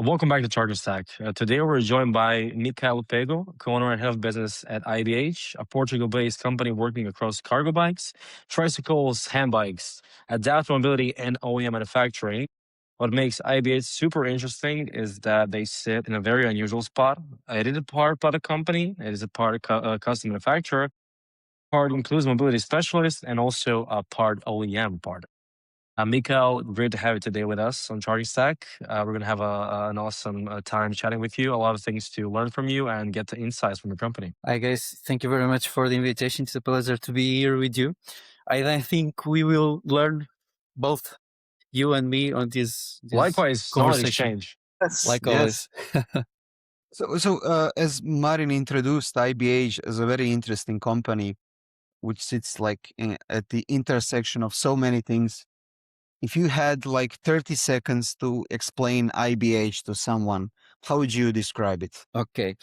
Welcome back to Charger Stack. Today we're joined by Micael Pêgo, co-owner and head of business at IBH, a Portugal-based company working across cargo bikes, tricycles, handbikes, adaptive mobility, and OEM manufacturing. What makes IBH super interesting is that they sit in a very unusual spot. It is a part product company, it is a part custom manufacturer, part includes mobility specialist, and also a part OEM part. Michael, great to have you today with us on Charting Stack. We're going to have an awesome time chatting with you, a lot of things to learn from you and get the insights from the company. Hi guys, thank you very much for the invitation. It's a pleasure to be here with you. I think we will learn both you and me on this Likewise, knowledge conversation. exchange. Yes, Like yes. always. As Marin introduced, IBH is a very interesting company, which sits like at the intersection of so many things. If you had like 30 seconds to explain IBH to someone, how would you describe it? Okay,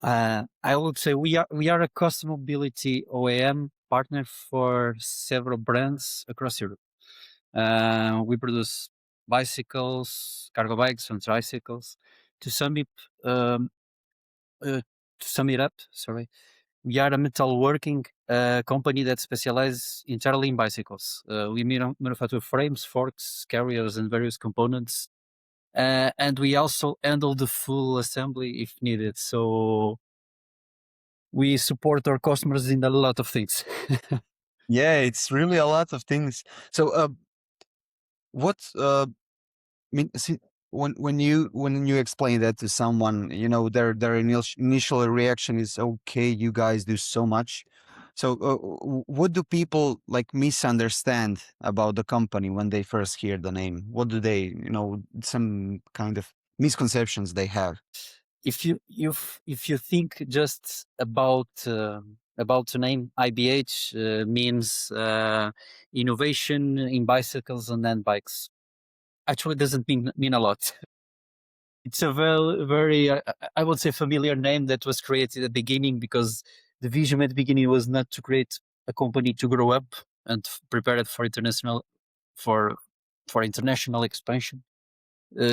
I would say we are a custom mobility OEM partner for several brands across Europe. We produce bicycles, cargo bikes, and tricycles. To sum it, um, to sum it up, sorry. We are a metalworking company that specializes entirely in bicycles. We manufacture frames, forks, carriers, and various components. And we also handle the full assembly if needed. So we support our customers in a lot of things. Yeah, it's really a lot of things. So, what mean, see, when you explain that to someone, their initial reaction is, okay, you guys do so much. So what do people like misunderstand about the company when they first hear the name? What do they, some kind of misconceptions they have? If you think just about the name IBH means innovation in bicycles and handbikes, actually doesn't mean a lot. It's a very I would say familiar name that was created at the beginning because the vision at the beginning was not to create a company to grow up and prepare it for international expansion.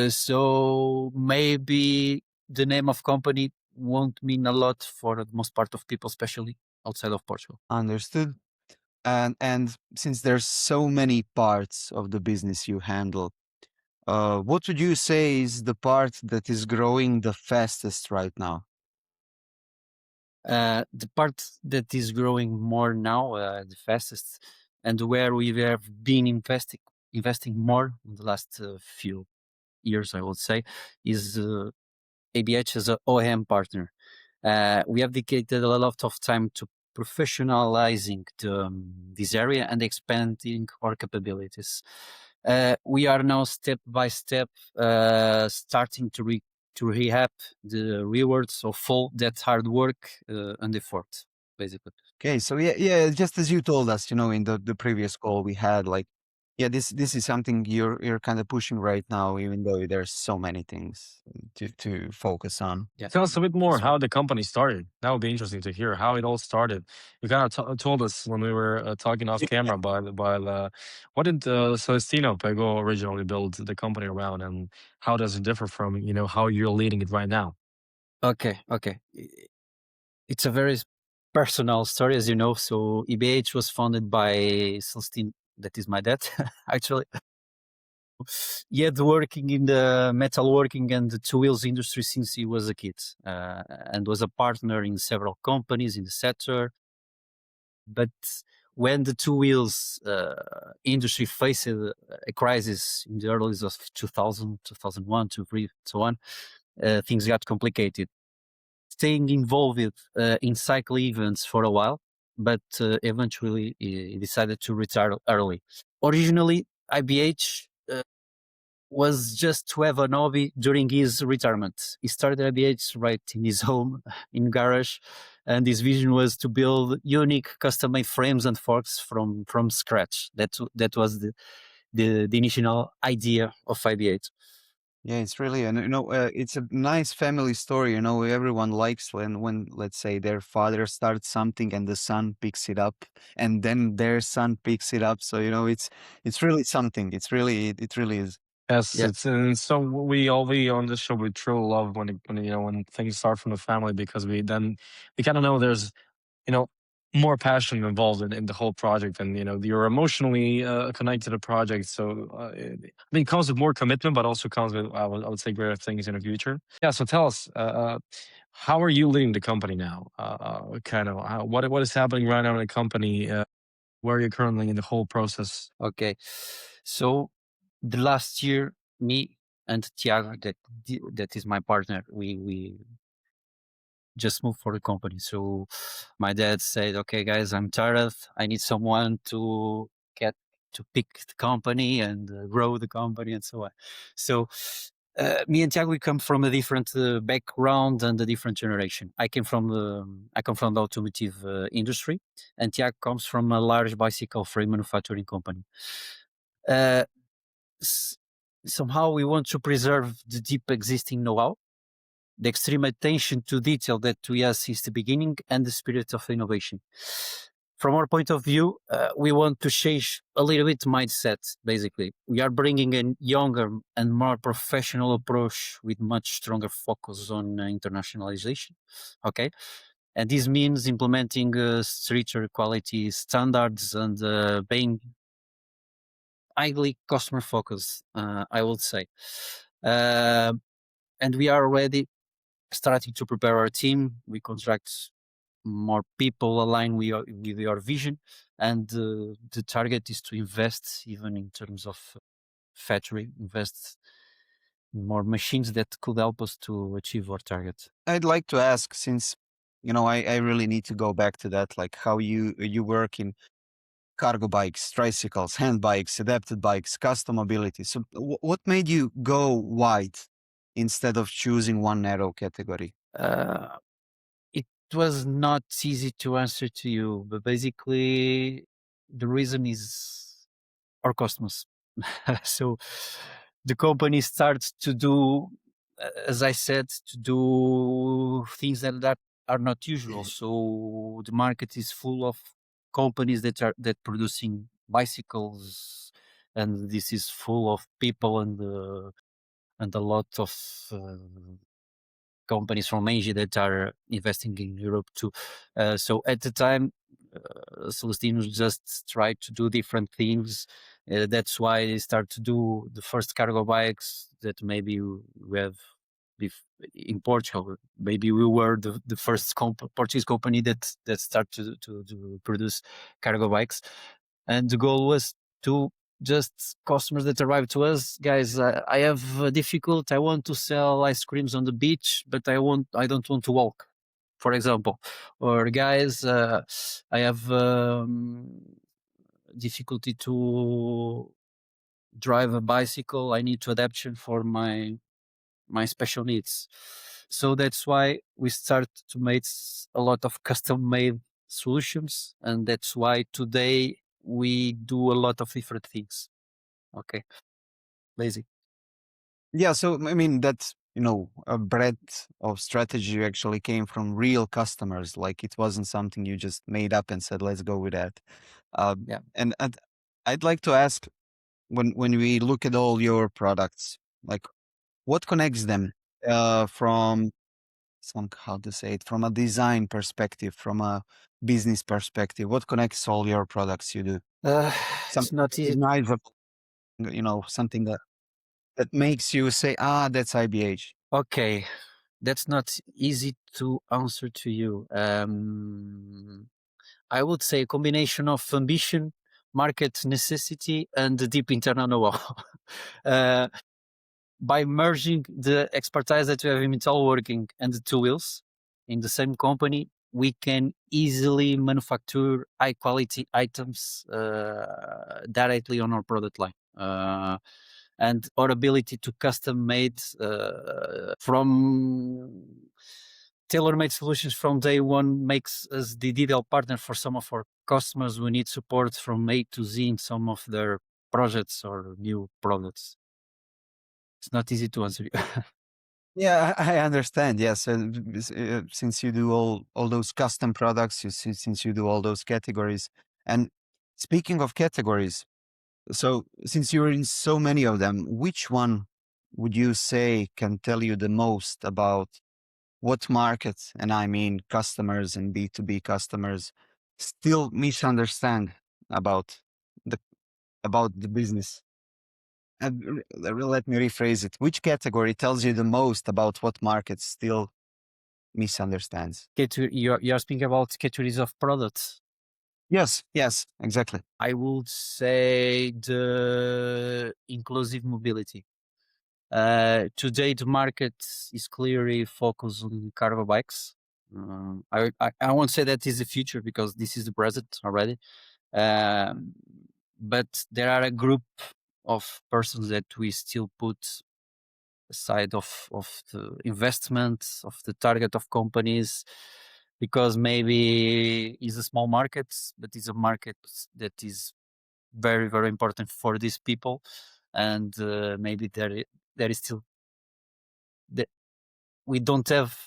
So maybe the name of company won't mean a lot for the most part of people, especially outside of Portugal. Understood. And since there's so many parts of the business you handle, what would you say is the part that is growing the fastest right now? The part that is growing more now, the fastest, and where we have been investing more in the last few years, I would say, is ABH as an OEM partner. We have dedicated a lot of time to professionalizing this area and expanding our capabilities. We are now step by step starting to rehab the rewards of all that hard work and effort, basically. Okay, so yeah, just as you told us, in the previous call we had, like, yeah, this is something you're kind of pushing right now, even though there's so many things to focus on. Yeah. Tell us a bit more That's right. how the company started. That would be interesting to hear how it all started. You kind of told us when we were talking off camera, but what did Celestino Pego originally build the company around, and how does it differ from how you're leading it right now? Okay. It's a very personal story, as you know. So IBH was founded by Celestine, that is my dad, actually. He had working in the metalworking and the two wheels industry since he was a kid, and was a partner in several companies in the sector. But when the two wheels industry faced a crisis in the early of 2000, 2001, 2003, so on, things got complicated. Staying involved in cycle events for a while, but eventually he decided to retire early. Originally, IBH was just to have an hobby during his retirement. He started IBH right in his home, in garage, and his vision was to build unique custom-made frames and forks from scratch. That was the initial idea of IBH. Yeah, it's really, and it's a nice family story. Everyone likes when let's say their father starts something and the son picks it up, and then their son picks it up. So it's really something. It really is. Yes, Yeah. it's and so we all we on this show we truly love when when things start from the family because we kind of know there's you know more passion involved in the whole project and you're emotionally connected to the project. So I mean, it comes with more commitment, but also comes with I would say greater things in the future. Yeah. So tell us, how are you leading the company now? Kind of what is happening right now in the company? Where are you currently in the whole process? Okay. So the last year, me and Tiago, that is my partner, we just moved for the company. So my dad said, "Okay, guys, I'm tired. I need someone to get to pick the company and grow the company and so on." So me and Tiago, we come from a different background and a different generation. I come from the automotive industry, and Tiago comes from a large bicycle frame manufacturing company. Uh, s- Somehow we want to preserve the deep existing know-how, the extreme attention to detail that we have since the beginning, and the spirit of innovation. From our point of view, we want to change a little bit mindset. Basically, we are bringing a younger and more professional approach with much stronger focus on internationalization. Okay, and this means implementing stricter quality standards and being highly customer focused, I would say. Uh, and we are already starting to prepare our team. We contract more people aligned with your vision. And the target is to invest even in terms of factory, invest in more machines that could help us to achieve our target. I'd like to ask, since I really need to go back to that, like how you work in cargo bikes, tricycles, handbikes, adapted bikes, custom mobility. So what made you go wide instead of choosing one narrow category? Uh, it was not easy to answer to you, but basically the reason is our customers. So the company starts to do, as I said, to do things that are not usual. So the market is full of companies that producing bicycles, and this is full of people and a lot of companies from Asia that are investing in Europe too. So at the time, Celestine just tried to do different things. That's why they start to do the first cargo bikes that maybe we have in Portugal. Maybe we were the first Portuguese company that started to produce cargo bikes, and the goal was to just customers that arrive to us, guys. I have a difficult. I want to sell ice creams on the beach, but I don't want to walk, for example. Or guys, I have difficulty to drive a bicycle. I need to adaptation for my special needs. So that's why we start to make a lot of custom made solutions, and that's why today we do a lot of different things. Okay, lazy. Yeah, so I mean that's a breadth of strategy actually came from real customers. Like it wasn't something you just made up and said, "Let's go with that." Yeah. And I'd like to ask, when we look at all your products, like what connects them from some how to say it from a design perspective, from a business perspective? What connects all your products you do? Uh, it's Something not easy. recognizable, something that makes you say, "Ah, that's IBH." Okay, that's not easy to answer to you. I would say a combination of ambition, market necessity, and the deep internal know-how. uh, by merging the expertise that we have in metalworking and the two wheels in the same company, we can easily manufacture high quality items directly on our product line. And our ability to custom made from tailor-made solutions from day one makes us the ideal partner for some of our customers who need support from A to Z in some of their projects or new products. It's not easy to answer you. Yeah, I understand. Yes, since you do all those custom products, since you do all those categories, and speaking of categories, So since you're in so many of them, which one would you say can tell you the most about what markets, and I mean customers and B2B customers, still misunderstand about the business? And let me rephrase it. Which category tells you the most about what markets still misunderstands? You're speaking about categories of products. Yes, yes, exactly. I would say the inclusive mobility. Today, the market is clearly focused on cargo bikes. I won't say that is the future because this is the present already. Um, but there are a group of persons that we still put aside of the investment of the target of companies because maybe it's a small market, but it's a market that is very, very important for these people. And maybe there is still that we don't have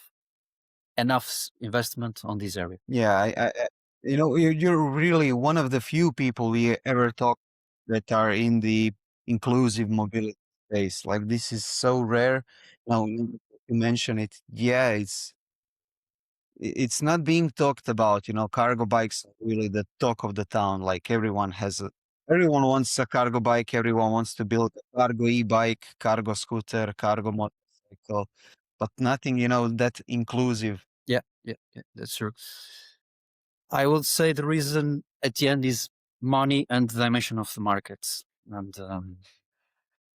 enough investment on this area. Yeah, you're really one of the few people we ever talk that are in the inclusive mobility space. Like this is so rare. Now you mention it. Yeah, it's not being talked about. Cargo bikes are really the talk of the town. Like everyone wants a cargo bike. Everyone wants to build a cargo e-bike, cargo scooter, cargo motorcycle, but nothing, that inclusive. Yeah, that's true. I would say the reason at the end is money and dimension of the markets, and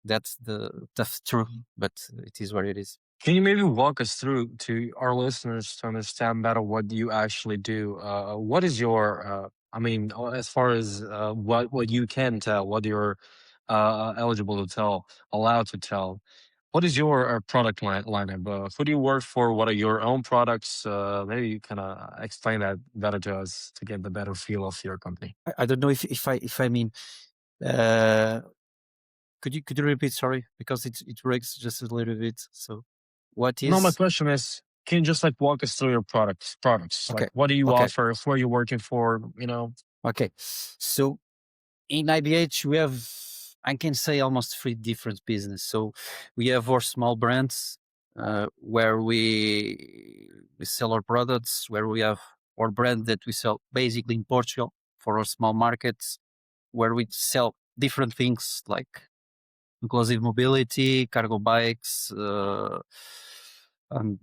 that's the truth. But it is what it is. Can you maybe walk us through to our listeners to understand better what you actually do? What is your, I mean, as far as what you can tell, what you're eligible to tell, allowed to tell, what is your product lineup? Who do you work for? What are your own products? Maybe you kind of explain that better to us to get the better feel of your company. I don't know if I mean. Could you repeat? Sorry, because it breaks just a little bit. So, what No, my is question is, can you just like walk us through your products? okay? Like, what do you Okay, offer? Who are you working for? okay. So in IBH we have, I can say, almost three different business. So we have our small brands where we sell our products, where we have our brand that we sell basically in Portugal for our small markets, where we sell different things like inclusive mobility, cargo bikes, and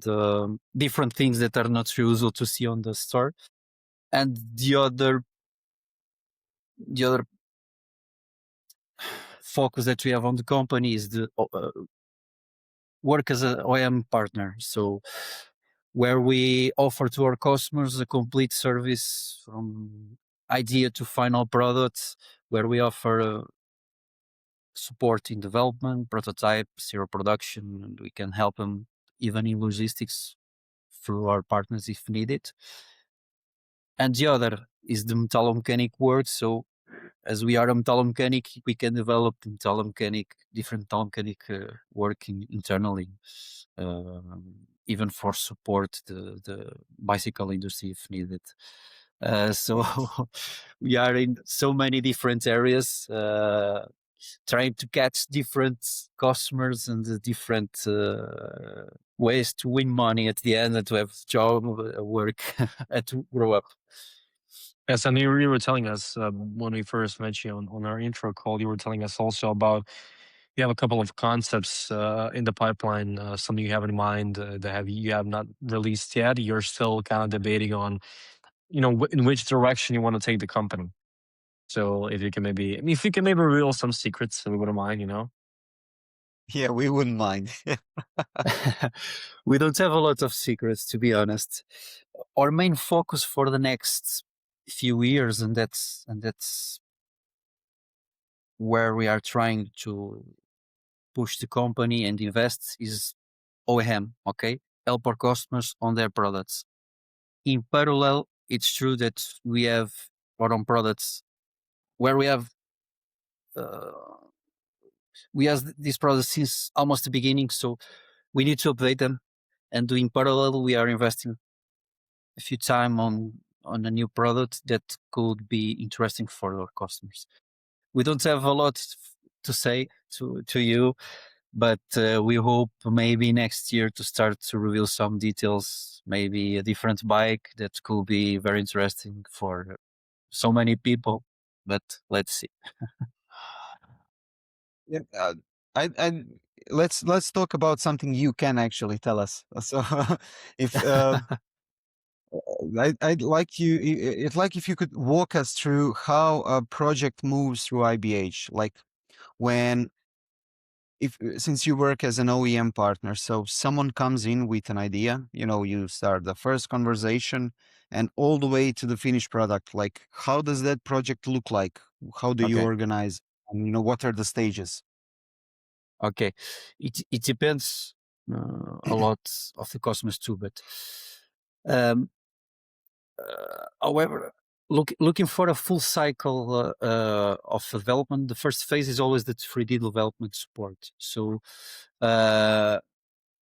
different things that are not usual to see on the store. And the other focus that we have on the company is the work as an OEM partner. So where we offer to our customers a complete service from idea to final product, where we offer support in development, prototype, serial production, and we can help them even in logistics through our partners if needed. And the other is the metallo-mechanic work. So as we are a metallo-mechanic, we can develop different metallo-mechanic working internally, even for support the bicycle industry if needed. So we are in so many different areas, trying to catch different customers and the different ways to win money at the end and to have job, work, and to grow up. Yes, and you were telling us when we first met you on our intro call, you were telling us also about you have a couple of concepts in the pipeline, something you have in mind that you have not released yet. You're still kind of debating on, in which direction you want to take the company. So if you can maybe reveal some secrets, we wouldn't mind. Yeah, we wouldn't mind. We don't have a lot of secrets, to be honest. Our main focus for the next few years, and that's where we are trying to push the company and invest, is OEM. Okay, help our customers on their products. In parallel, it's true that we have our own products where we have these products since almost the beginning, so we need to update them. And in parallel, we are investing a few time on a new product that could be interesting for our customers. we don't have a lot to say to you, but we hope maybe next year to start to reveal some details, maybe a different bike that could be very interesting for so many people, but let's see. Yeah, I let's talk about something you can actually tell us. So, if I'd like you, it's like if you could walk us through how a project moves through IBH, like when if since you work as an OEM partner, so someone comes in with an idea, you start the first conversation and all the way to the finished product. Like, how does that project look like? How do you Okay. organize? And what are the stages? Okay, it depends a lot of the customers too, but um, however, looking for a full cycle of development, the first phase is always the 3D development support. So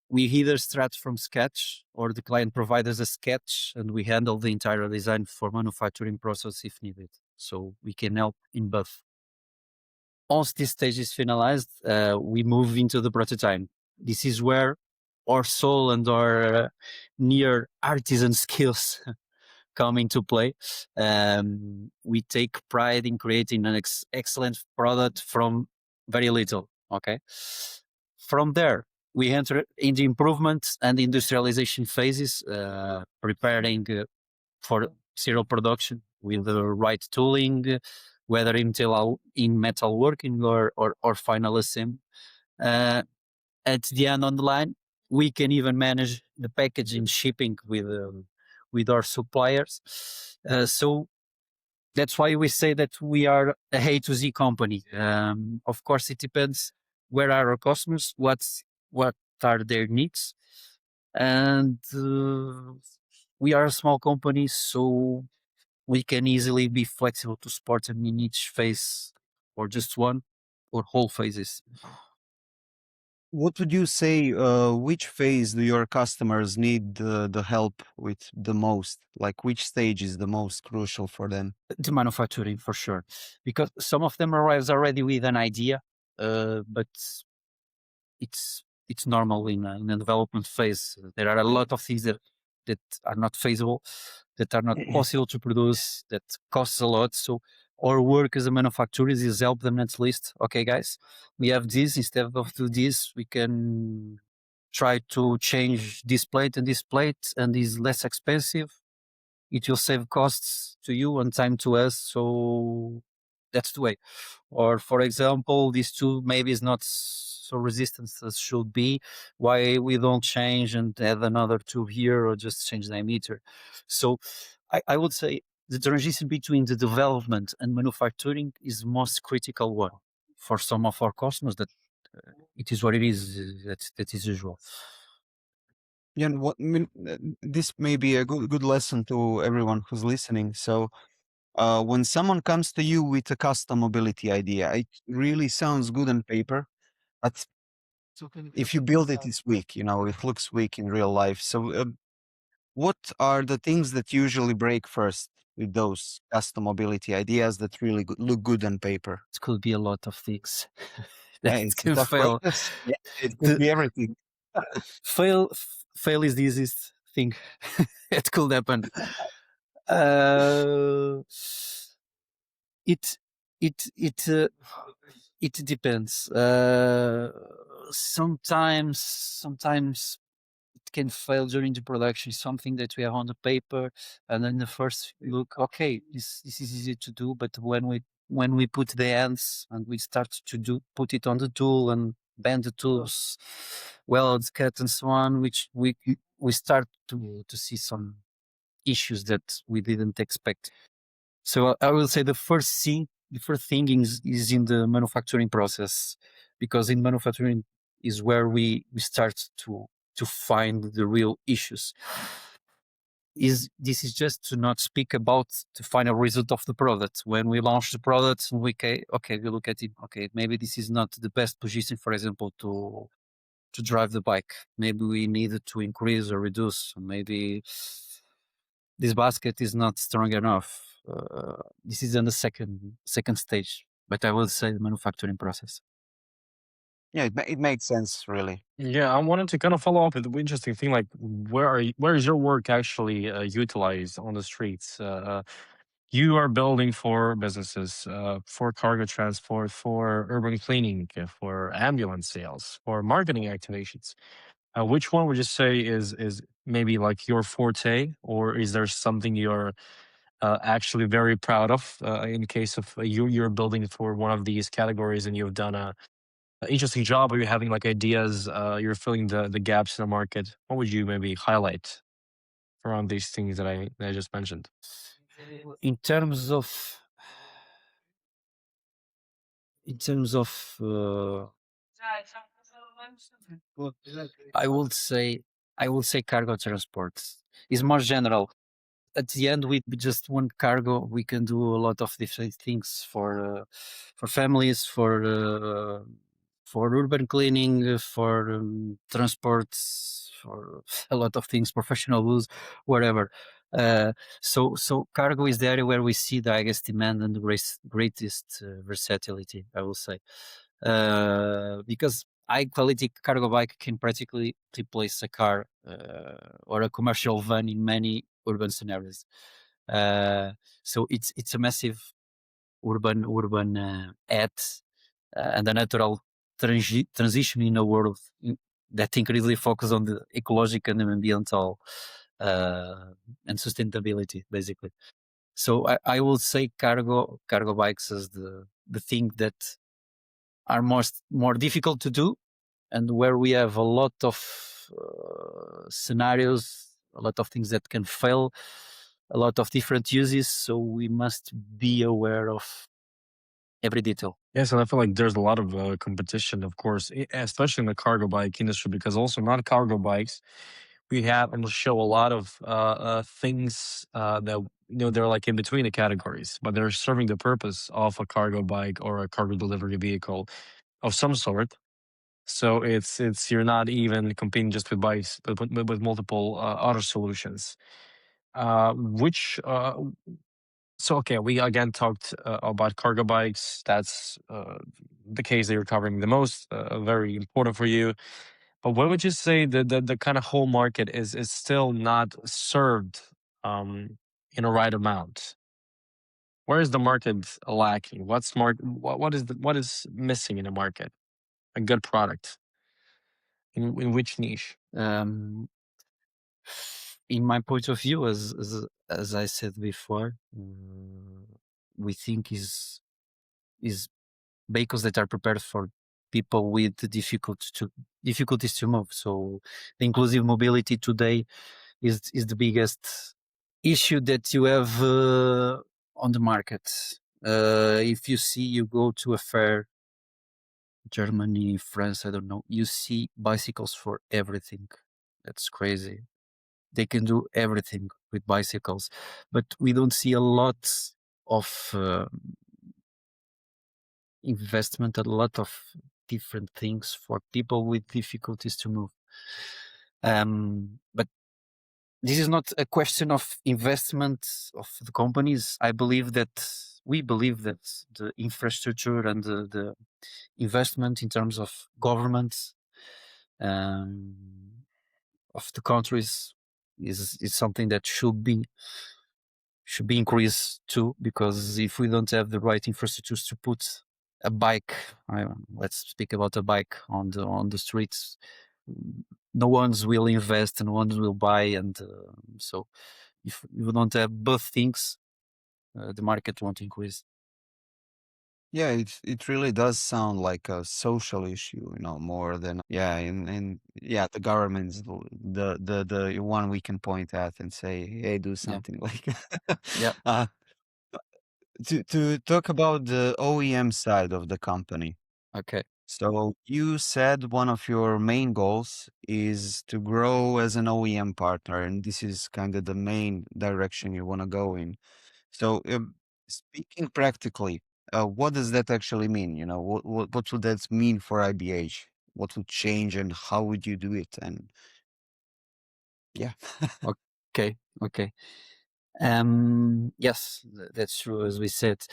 we either start from sketch, or the client provides us a sketch, and we handle the entire design for manufacturing process if needed. So we can help in both. Once this stage is finalized, we move into the prototype. This is where our soul and our near artisan skills come into play. We take pride in creating an excellent product from very little. Okay. From there, we enter in the improvement and industrialization phases, preparing for serial production with the right tooling, whether in metalworking or final assembly. At the end on the line, we can even manage the packaging shipping with our suppliers. So that's why we say that we are a A to Z company. Of course, it depends where are our customers, what are their needs, and we are a small company, so we can easily be flexible to support them in each phase, or just one, or whole phases. What would you say, which phase do your customers need the help with the most? Like, which stage is the most crucial for them? The manufacturing, for sure, because some of them arrives already with an idea, but it's normal in a development phase. There are a lot of things that are not feasible, that are not possible to produce, that costs a lot. So our work as a manufacturer is help them at least. Okay, guys, we have this. Instead of do this, we can try to change this plate and is less expensive. It will save costs to you and time to us. So that's the way. Or for example, this tube maybe is not so resistant as should be. Why we don't change and add another tube here, or just change the diameter? So I would say the transition between the development and manufacturing is the most critical one for some of our customers. That it is what it is. That is usual. Yeah, and this may be a good lesson to everyone who's listening. So, when someone comes to you with a custom mobility idea, it really sounds good on paper, but if you build it, it's weak. It looks weak in real life. So, what are the things that usually break first with those custom mobility ideas that really look good on paper? It could be a lot of things Yeah, that it's a can tough fail. process. Yeah, it could The be everything. fail is the easiest thing that could happen. Uh, it it depends. Sometimes it can fail during the production. Something that we have on the paper, and then the first look, okay, this is easy to do, but when we put the ends and we start to put it on the tool and bend the tools, welds, cut, and so on, which we start to see some issues that we didn't expect. So I will say the first thing is in the manufacturing process, because in manufacturing is where we start to find the real issues. This is just to not speak about the final result of the product. When we launch the product, we look at it. Okay, maybe this is not the best position, for example, to drive the bike. Maybe we need to increase or reduce. Maybe this basket is not strong enough. This is in the second stage. but I will say the manufacturing process. Yeah, it makes sense, really. Yeah, I wanted to kind of follow up with the interesting thing, like where is your work actually utilized on the streets? You are building for businesses, for cargo transport, for urban cleaning, for ambulance sales, for marketing activations. Which one would you say is maybe like your forte, or is there something you're actually very proud of in case of you're building for one of these categories and you've done a interesting job, or you're having like ideas, you're filling the gaps in the market? What would you maybe highlight around these things that I just mentioned? In terms of I would say cargo transport is more general. At the end, with just one cargo, we can do a lot of different things for families, for urban cleaning, for transports, for a lot of things, professional use, whatever. So cargo is the area where we see the highest demand and the greatest versatility, I will say, because high quality cargo bike can practically replace a car or a commercial van in many urban scenarios. So it's a massive urban ad and a natural transition in a world that increasingly focus on the ecological and environmental and sustainability, basically. So I will say cargo bikes as the thing that are more difficult to do, and where we have a lot of scenarios, a lot of things that can fail, a lot of different uses. So we must be aware of every detail. Yes, and I feel like there's a lot of competition, of course, especially in the cargo bike industry, because also not cargo bikes, we have on the show a lot of things that they're like in between the categories, but they're serving the purpose of a cargo bike or a cargo delivery vehicle of some sort. So it's you're not even competing just with bikes, but with multiple other solutions. Which so okay, we again talked about cargo bikes. That's the case that you're covering the most, very important for you. But what would you say the kind of whole market is still not served in a right amount? Where is the market lacking? What is missing in the market? A good product in which niche? In my point of view, as I said before, we think is vehicles that are prepared for people with difficulties to move. So the inclusive mobility today is the biggest issue that you have on the market. If you go to a fair, Germany, France, I don't know, you see bicycles for everything. That's crazy. They can do everything with bicycles, but we don't see a lot of investment, a lot of different things for people with difficulties to move. But this is not a question of investment of the companies. We believe that the infrastructure and the investment in terms of government of the countries is something that should be increased too, because if we don't have the right infrastructures to put a bike, let's speak about a bike on the streets, no one's will invest and no one will buy, and so if you don't have both things, the market won't increase. Yeah, it really does sound like a social issue, more than and yeah, the government's the one we can point at and say, hey, do Yeah, something like yeah, uh to talk about the OEM side of the company. okay, So you said one of your main goals is to grow as an OEM partner, and this is kind of the main direction you want to go in. So, speaking practically, what does that actually mean? What would that mean for IBH? What would change, and how would you do it? And yeah, okay. Yes, that's true. As we said,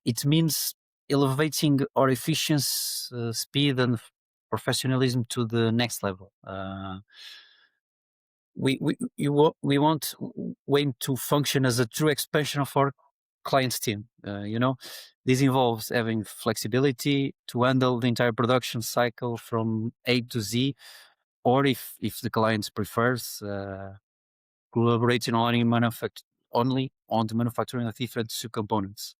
it means elevating our efficiency, speed, and professionalism to the next level. We want Wayne to function as a true expansion of our client's team. This involves having flexibility to handle the entire production cycle from A to Z, or if the client prefers, collaborating only on the manufacturing of different subcomponents.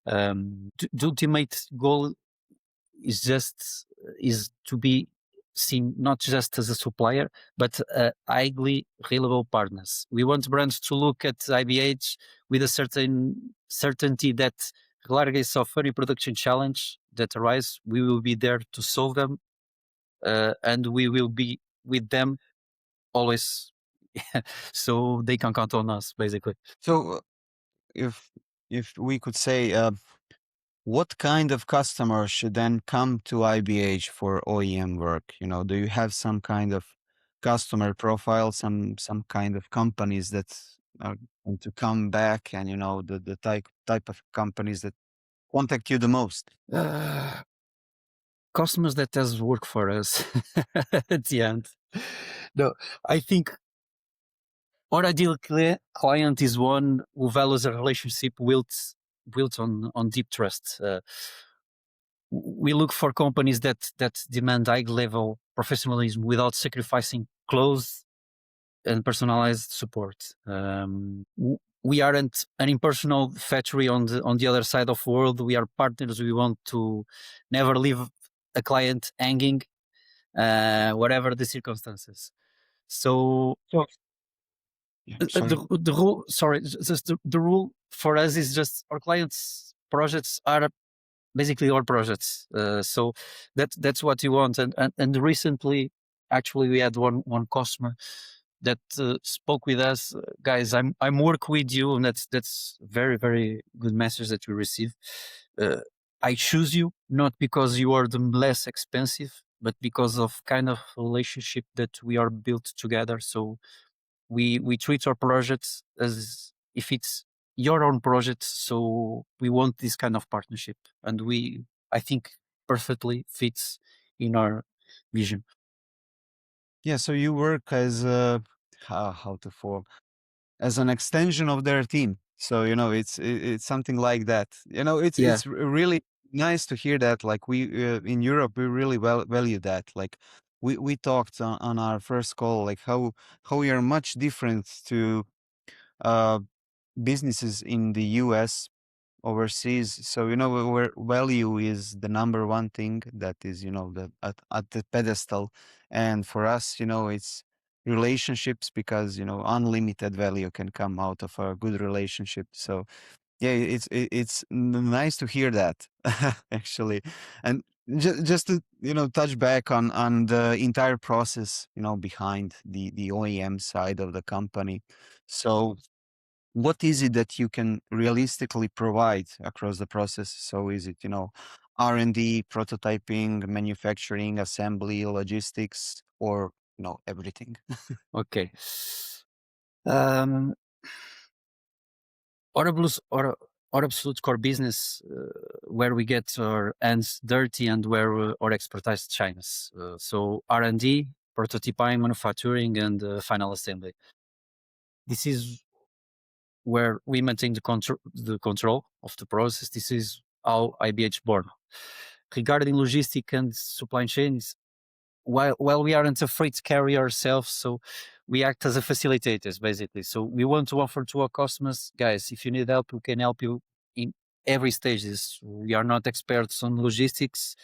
The ultimate goal is to be seen not just as a supplier, but highly reliable partners. We want brands to look at IBH with a certain certainty that regardless of any production challenge that arise, we will be there to solve them, and we will be with them always. So they can count on us, basically. So if we could say, what kind of customer should then come to IBH for OEM work? Do you have some kind of customer profile, some kind of companies that are going to come back, and the type of companies that contact you the most? Customers that does work for us at the end. No, I think our ideal client is one who values a relationship built on deep trust. We look for companies that demand high level professionalism without sacrificing close and personalized support. We aren't an impersonal factory on the other side of the world. We are partners. We want to never leave a client hanging, whatever the circumstances. So the rule, sorry, just the rule for us is just our clients' projects are basically our projects. So that's what you want. And recently, actually, we had one customer that spoke with us, guys. I'm work with you, and that's very, very good message that we receive. I choose you not because you are the less expensive, but because of kind of relationship that we are built together. So we treat our projects as if it's your own project. So we want this kind of partnership, and I think perfectly fits in our vision. Yeah, so you work as how to form as an extension of their team. So it's something like that. It's really nice to hear that. Like we in Europe, we really value that. Like we talked on our first call, like how we are much different to businesses in the US overseas. So where value is the number one thing that is at the pedestal, and for us it's relationships, because unlimited value can come out of a good relationship. So yeah, it's nice to hear that. Actually. And just to touch back on the entire process behind the OEM side of the company. So what is it that you can realistically provide across the process? So is it R&D, prototyping, manufacturing, assembly, logistics, or everything? Okay. Our absolute core business, where we get our hands dirty and where our expertise shines. So R&D, prototyping, manufacturing, and final assembly. This is where we maintain the control of the process. This is how IBH born. Regarding logistic and supply chains, while we aren't a freight carrier ourselves, so we act as a facilitators, basically. So we want to offer to our customers, guys, if you need help, we can help you in every stages. We are not experts on logistics,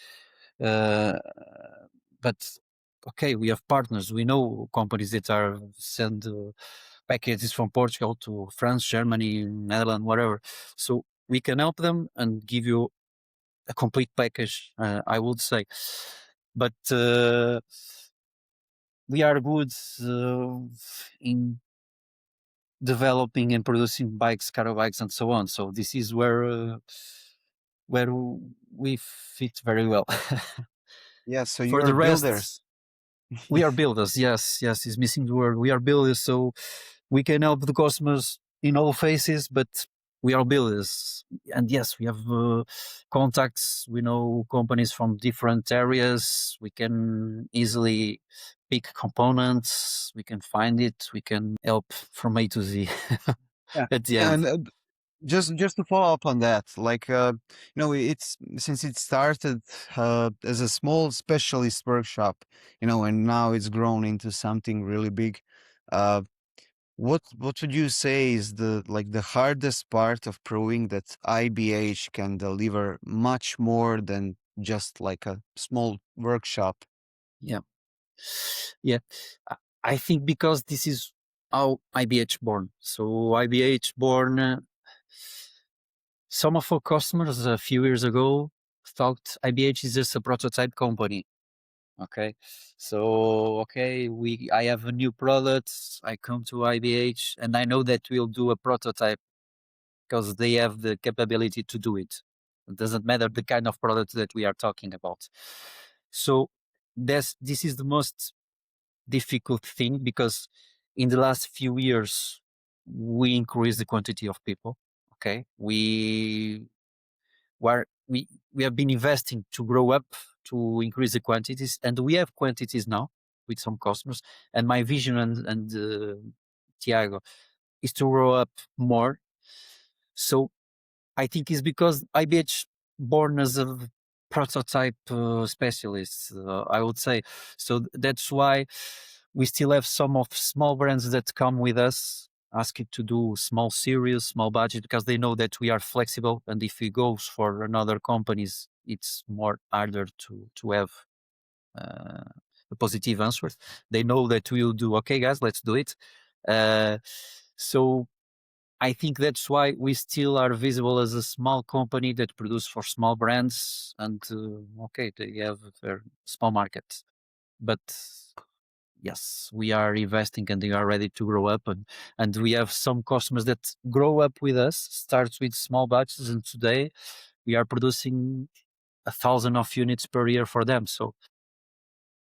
but okay, we have partners. We know companies that are send packages from Portugal to France, Germany, Netherlands, whatever. So we can help them and give you a complete package, I would say. But we are good in developing and producing bikes, car bikes, and so on. So this is where we fit very well. Yeah, so For you're the rest, builders. we are builders. Yes, is missing the word. We are builders, so we can help the customers in all phases, but we are builders, and yes, we have contacts. We know companies from different areas. We can easily pick components. We can find it. We can help from A to Z Yeah. at the end. And just to follow up on that, like it's since it started as a small specialist workshop, and now it's grown into something really big. Uh, what would you say is the hardest part of proving that IBH can deliver much more than just like a small workshop? Yeah. Yeah. I think because this is how IBH born. So IBH born, some of our customers a few years ago thought IBH is just a prototype company. Okay. So, okay, I have a new product. I come to IBH and I know that we'll do a prototype because they have the capability to do it. It doesn't matter the kind of product that we are talking about. So this is the most difficult thing, because in the last few years we increased the quantity of people. Okay, we have been investing to grow up, to increase the quantities, and we have quantities now with some customers. And my vision and Tiago is to grow up more. So I think it's because IBH born as a prototype specialist, I would say. So that's why we still have some of small brands that come with us, asking to do small series, small budget, because they know that we are flexible. And if it goes for another companies, it's more harder to have a positive answer. They know that we'll do, okay, guys, let's do it. So I think that's why we still are visible as a small company that produce for small brands, and okay, they have their small market. But yes, we are investing and they are ready to grow up, and we have some customers that grow up with us, starts with small batches, and today we are producing 1,000 of units per year for them. So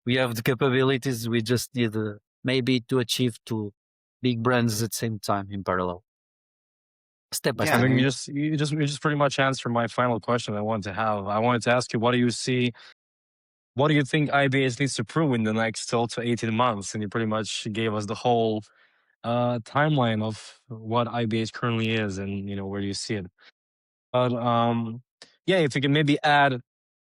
we have the capabilities. We just need maybe to achieve two big brands at the same time in parallel, step by Yeah, I step. mean, you just pretty much answered my final question I wanted to have. I wanted to ask you, what do you see? What do you think IBH needs to prove in the next 12 to 18 months? And you pretty much gave us the whole timeline of what IBH currently is, and where do you see it. But yeah, if you can maybe add,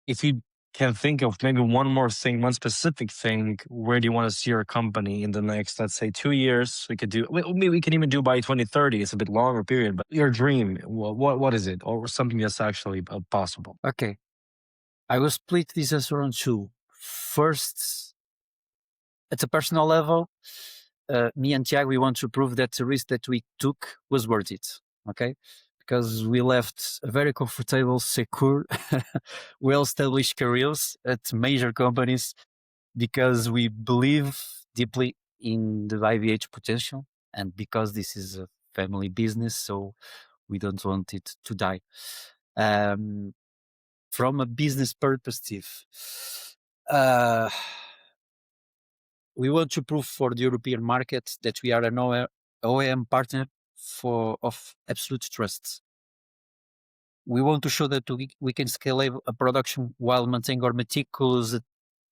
if you can think of maybe one more thing, one specific thing, where do you want to see your company in the next, let's say, 2 years? We could do, maybe we can even do by 2030. It's a bit longer period, but your dream, what is it, or something that's actually possible? Okay, I will split this answer on two. First, at a personal level, me and Tiago, we want to prove that the risk that we took was worth it. Okay, because we left a very comfortable, secure, well-established careers at major companies, because we believe deeply in the IVH potential, and because this is a family business, so we don't want it to die. From a business perspective, we want to prove for the European market that we are an OEM partner of absolute trust. We want to show that we can scale a production while maintaining our meticulous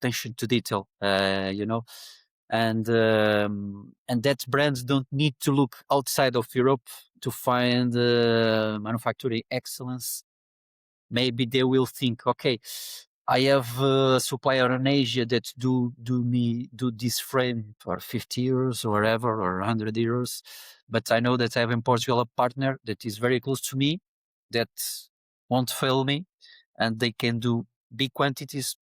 attention to detail, and that brands don't need to look outside of Europe to find manufacturing excellence. Maybe they will think, okay, I have a supplier in Asia that do this frame for 50 euros or whatever, or 100 euros. But I know that I have in Portugal a partner that is very close to me, that won't fail me, and they can do big quantities.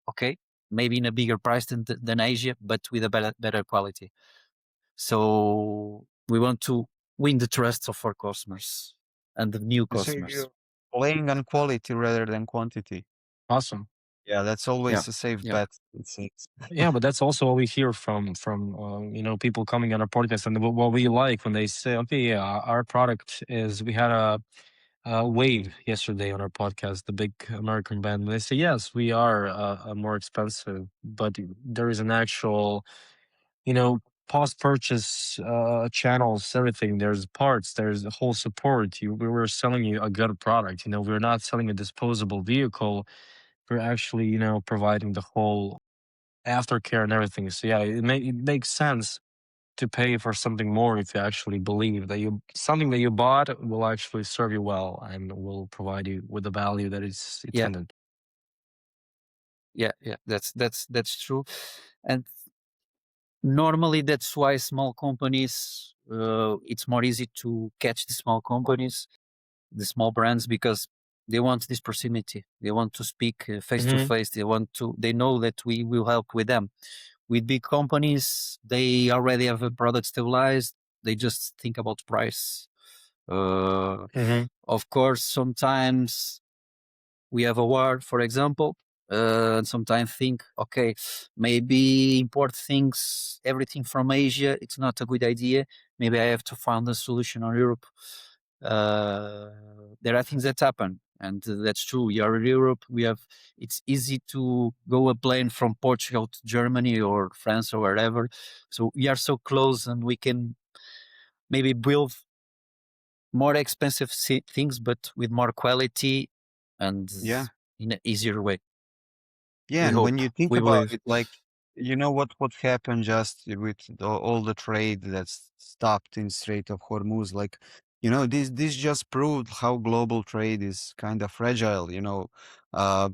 Okay, maybe in a bigger price than Asia, but with a better quality. So we want to win the trust of our customers and the new so customers. you're playing on quality rather than quantity. Awesome. Yeah, that's always Yeah, a safe yeah. bet, it seems. Yeah, but that's also what we hear from people coming on our podcast, and what we like when they say, okay, yeah, our product is. We had a Wave yesterday on our podcast, the big American band. And they say, yes, we are more expensive, but there is an actual, post-purchase channels, everything. There's parts, there's the whole support. We were selling you a good product. We're not selling a disposable vehicle. We're actually, providing the whole aftercare and everything. So yeah, it makes sense to pay for something more if you actually believe that something that you bought will actually serve you well and will provide you with the value that it's Yeah, intended. yeah, that's true. And normally that's why small companies, it's more easy to catch the small companies, the small brands, because they want this proximity. They want to speak face to Hmm. face. They know that we will help with them. With big companies, they already have a product stabilized. They just think about price. Uh, Hmm. of course, sometimes we have a war, for example. Sometimes think, okay, maybe import things, everything from Asia. It's not a good idea. Maybe I have to find a solution on Europe. There are things that happen, and that's true. We are in Europe. It's easy to go a plane from Portugal to Germany or France or wherever. So we are so close, and we can maybe build more expensive things, but with more quality and Yeah. in an easier way. Yeah, We and hope. when you think We about believe. it, like, what happened just with all the trade that's stopped in Strait of Hormuz, like, this just proved how global trade is kind of fragile. Uh,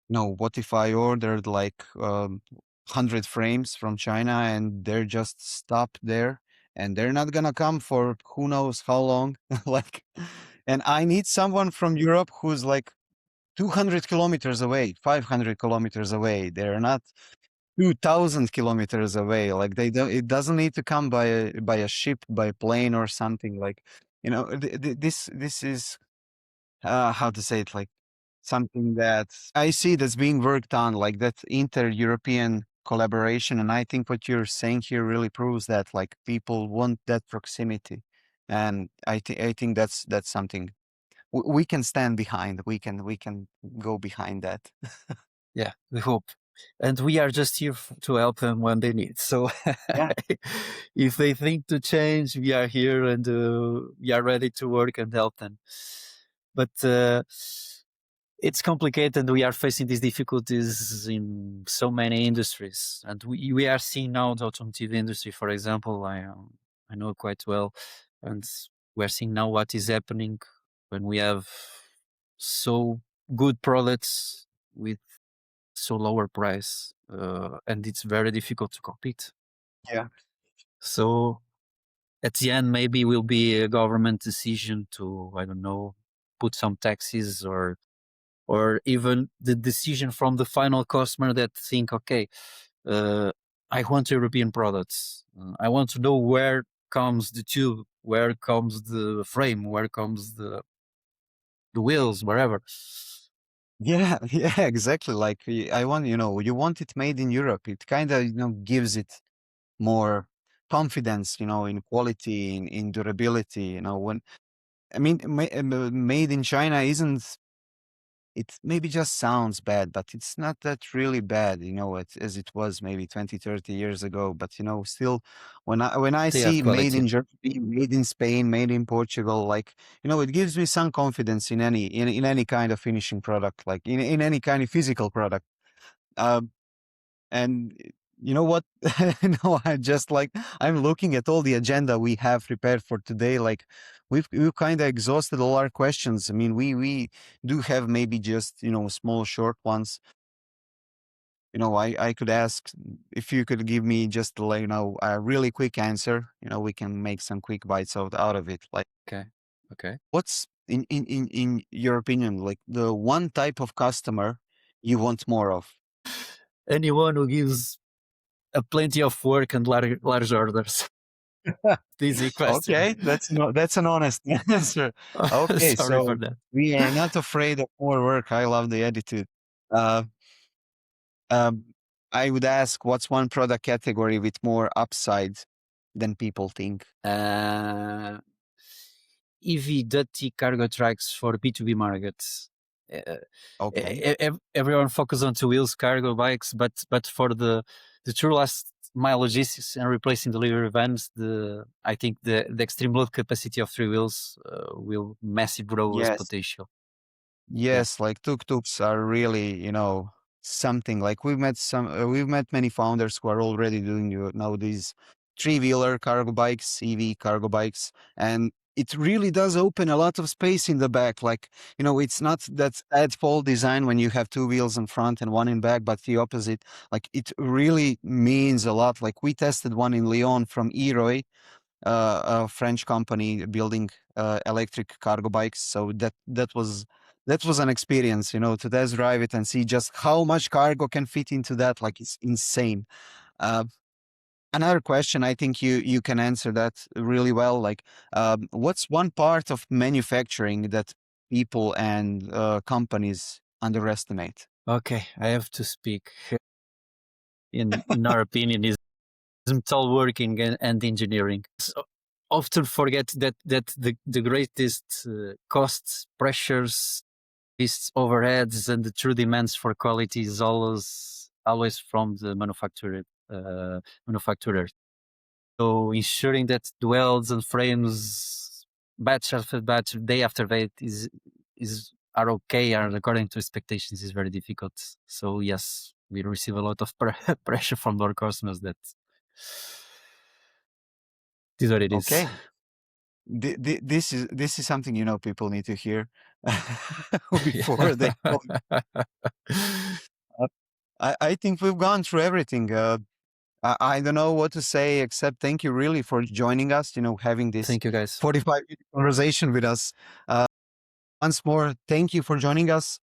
what if I ordered like 100 frames from China and they're just stopped there and they're not gonna come for who knows how long, like, and I need someone from Europe who's like 200 kilometers away, 500 kilometers away. They're not 2,000 kilometers away. Like they don't, it doesn't need to come by a ship, by plane or something. Like, this is, how to say it, like something that I see that's being worked on, like that inter-European collaboration. And I think what you're saying here really proves that like people want that proximity. And I think that's something we can stand behind. We can go behind that. Yeah, we hope. And we are just here to help them when they need. So Yeah. if they think to change, we are here, and we are ready to work and help them. But it's complicated. We are facing these difficulties in so many industries, and we are seeing now the automotive industry, for example. I know quite well, and we are seeing now what is happening when we have so good products with so lower price, and it's very difficult to compete. Yeah. So at the end, maybe will be a government decision to, I don't know, put some taxes, or even the decision from the final customer that think, okay, I want European products. I want to know where comes the tube, where comes the frame, where comes the wheels, wherever. Yeah, yeah, exactly. Like I want, you want it made in Europe. It kind of, gives it more confidence, in quality, in durability. When I mean, made in China isn't. It maybe just sounds bad, but it's not that really bad, as it was maybe 20, 30 years ago. But still, when I They have see made quality. in Germany, made in Spain, made in Portugal, like it gives me some confidence in any kind of finishing product, like in any kind of physical product. Um, and you know what? No, I'm looking at all the agenda we have prepared for today. Like we've kind of exhausted all our questions. I mean, we do have maybe just small short ones. I could ask if you could give me just like a really quick answer. We can make some quick bites out of it. Like, Okay. what's in your opinion, like the one type of customer you want more of? Anyone who gives plenty of work and large orders. Easy question. Okay, that's an honest answer. Okay, Sorry for so that. we are not afraid of more work. I love the attitude. Uh, um, I would ask, what's one product category with more upside than people think? EV dirty cargo trucks for B2B markets. Uh, Okay. Everyone focus on two wheels cargo bikes, but for the true last my logistics and replacing delivery vans, I think the extreme load capacity of 3 wheels will massive grow as Yes. potential. Yes, like tuk-tuks are really, something. Like we've met many founders who are already doing now these three-wheeler cargo bikes, EV cargo bikes, and it really does open a lot of space in the back. Like, it's not that at fault design when you have two wheels in front and one in back, but the opposite. Like, it really means a lot. Like, we tested one in Lyon from Eroy, a French company building electric cargo bikes. So that was an experience, to test drive it and see just how much cargo can fit into that. Like, it's insane. Uh, Another question, I think you can answer that really well. Like, what's one part of manufacturing that people and companies underestimate? Okay, I have to speak. In our opinion, is metalworking and engineering. So often forget that the greatest costs, pressures, these overheads, and the true demands for quality is always from the manufacturer. So ensuring that the welds and frames, batch after batch, day after day, are okay and according to expectations is very difficult. So yes, we receive a lot of pressure from our customers. That is what it is. Okay. This is something, people need to hear before they go. I think we've gone through everything. I don't know what to say except thank you really for joining us, having this Thank you, guys. 45-minute conversation with us. Once more, thank you for joining us.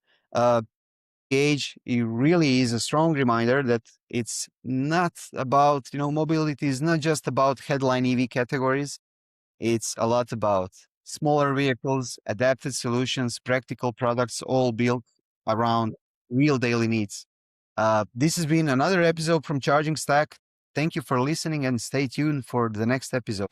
Age, it really is a strong reminder that it's not about, mobility is not just about headline EV categories. It's a lot about smaller vehicles, adapted solutions, practical products, all built around real daily needs. This has been another episode from Charging Stack. Thank you for listening and stay tuned for the next episode.